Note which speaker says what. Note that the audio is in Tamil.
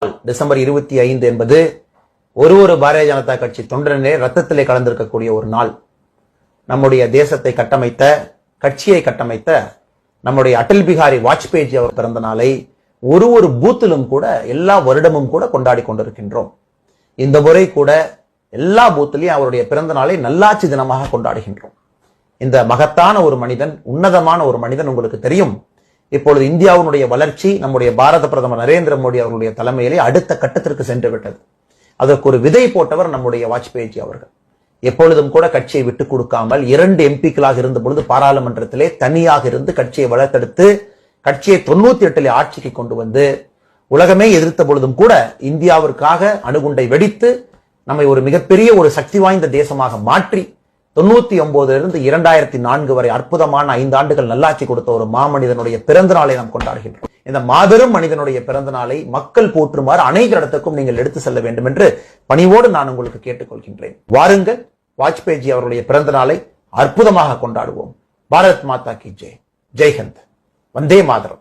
Speaker 1: டிசம்பர் 25 என்பது ஒரு பாரதிய ஜனதா கட்சி தொண்டனே ரத்தத்திலே கலந்திருக்கக்கூடிய ஒரு நாள். நம்முடைய தேசத்தை கட்டமைத்த, கட்சியை கட்டமைத்த நம்முடைய அடல் பிகாரி வாஜ்பேயி அவர் பிறந்த நாளை ஒரு பூத்திலும் கூட எல்லா வருடமும் கூட கொண்டாடி கொண்டிருக்கின்றோம். இந்த முறை கூட எல்லா பூத்திலையும் அவருடைய பிறந்த நாளை நல்லாட்சி தினமாக கொண்டாடுகின்றோம். இந்த மகத்தான ஒரு மனிதன், உன்னதமான ஒரு மனிதன், உங்களுக்கு தெரியும், இப்பொழுது இந்தியாவுடைய வளர்ச்சி நம்முடைய பாரத பிரதமர் நரேந்திர மோடி அவர்களுடைய தலைமையிலே அடுத்த கட்டத்திற்கு சென்று விட்டது. அதற்கு ஒரு விதை போட்டவர் நம்முடைய வாஜ்பேயி அவர்கள். எப்பொழுதும் கூட கட்சியை விட்டுக் கொடுக்காமல் 2 எம்பிக்களாக இருந்த பொழுது பாராளுமன்றத்திலே தனியாக இருந்து கட்சியை வளர்த்தெடுத்து கட்சியை 98 ஆட்சிக்கு கொண்டு வந்து உலகமே எதிர்த்த பொழுதும் கூட இந்தியாவிற்காக அணுகுண்டை வெடித்து நம்மை ஒரு மிகப்பெரிய ஒரு சக்தி வாய்ந்த தேசமாக மாற்றி 99 2004 வரை அற்புதமான 5 ஆண்டுகள் நல்லாட்சி கொடுத்த ஒரு மாமனிதனுடைய பிறந்த நாளை நாம் கொண்டாடுகின்றோம். இந்த மாபெரும் மனிதனுடைய பிறந்த நாளை மக்கள் போற்றுமாறு அனைத்து இடத்துக்கும் நீங்கள் எடுத்து செல்ல வேண்டும் என்று பணிவோடு நான் உங்களுக்கு கேட்டுக்கொள்கின்றேன். வாருங்கள், வாஜ்பேயி அவருடைய பிறந்த நாளை அற்புதமாக கொண்டாடுவோம். பாரத் மாதா கி ஜெய். ஜெய் ஹிந்த். வந்தே மாதரம்.